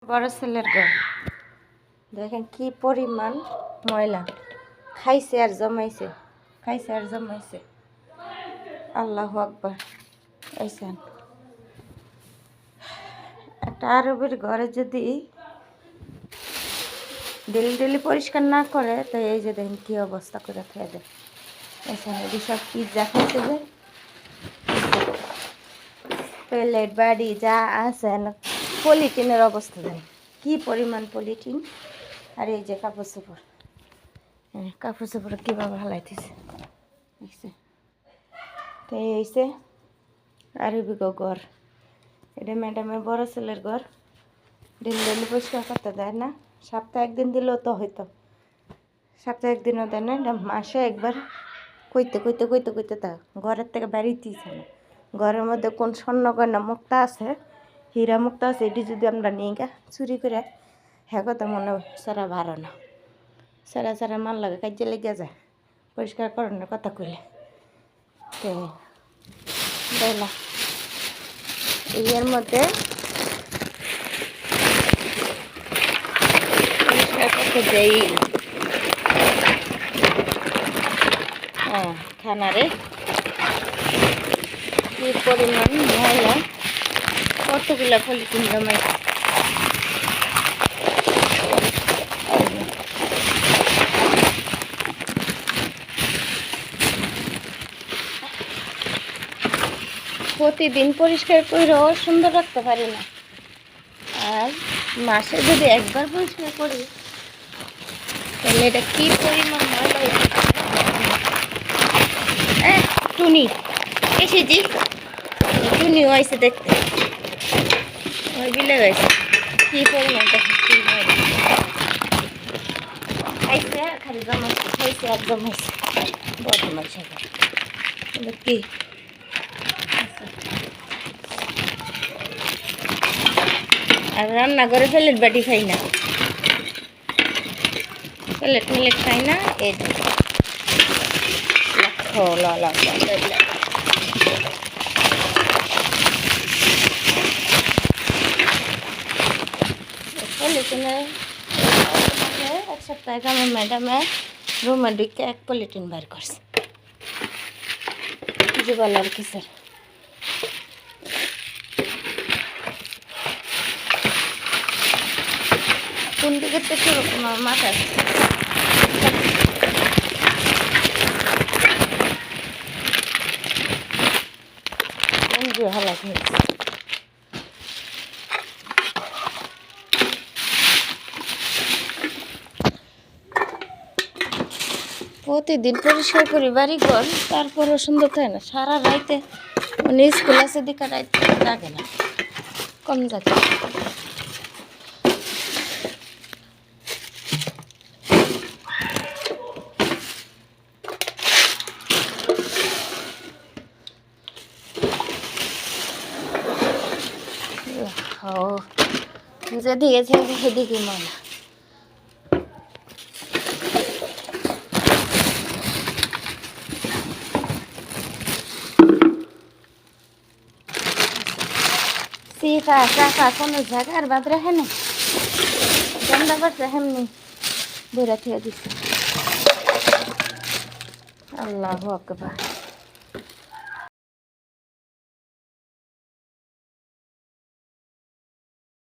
বড় ছেলের ঘর দেখেন কি পরিমাণ ময়লা, খাইছে আর জমাইছে, খাইছে আর জমাইছে। আল্লাহু আকবার। এইছেন একটা আরবের ঘরে যদি ডেলি ডেলি পরিষ্কার না করে তো এই যে দেখেন কি অবস্থা করে খেয়ে দেয়। এখানে সব পিৎজা খাইতে যে প্লেট বাড়ি যা আছে পলিথিনের অবস্থা দেন কি পরিমাণ পলিথিন। আর এই যে কাপড় চোপড়, কাপড় চোপড় কীভাবে হালাইতেছে তো এই হয়েছে আরবিক ঘর। এটা ম্যাডামের বড় ছেলের ঘর, ডেলি ডেলি পরিষ্কার করতে দেয় না, সপ্তাহে একদিন দিলেও তো হইতো, সপ্তাহে একদিনও দেয় না, এটা মাসে একবার। কইতে কইতে কইতে কইতে তা ঘরের থেকে বেরিয়েছে না। ঘরের মধ্যে কোন স্বর্ণ গয়না মুক্তা আছে, হীরা মুক্তা আছে, এটি যদি আমরা নিয়ে গা চুরি করে হ্যাঁ কথা মনে সারা ভাড়ো না, সারা সারা মাল লাগে কাজে লেগে যায় পরিষ্কার করানোর কথা কইলে। তো দেখলাম এর মধ্যে পরিষ্কার করতে যাই খানারে কি পরিমাণ ময়লা, কতগুলো পলিথিন জমাইছে। প্রতিদিন পরিষ্কার করেও সুন্দর রাখতে পারি না, আর মাসে যদি একবার পরিষ্কার করি তাহলে এটা কি পরিমাণ ময়লা। টুনি এসেছি, টুনি হয়েছে দেখতে, ওই বিলে হয়েছে কি পরিমাণ খাইছে খালি জমাইছে, খাইছে আর জমাইছে বদমাস কি। আর রান্না করে প্লেট বাটি খাই না, প্লেট মিলেট খাই না। এই পলিথিনে এক সপ্তাহ আগে আমার ম্যাডামে রুমে ঢুকে এক পলিথিন বার করছে। কিছু বলার কি স্যার, কোন দিকে তো সেরকম আমার মাথা হালা খেয়েছে। প্রতিদিন পরিষ্কার করি বাড়ি ঘর, তারপরও সুন্দর থাকে না। সারা রাইতে মানে স্কুল আছে দিকে রাইতে লাগে না, কম যাচ্ছে। যেদিকে সেদিকে ময়লা। সিফা চাফা কোনো জায়গার বাদ রাখে না, গন্ধা করছে এমনি বেড়া থেকে দিচ্ছে। আল্লাহু আকবার।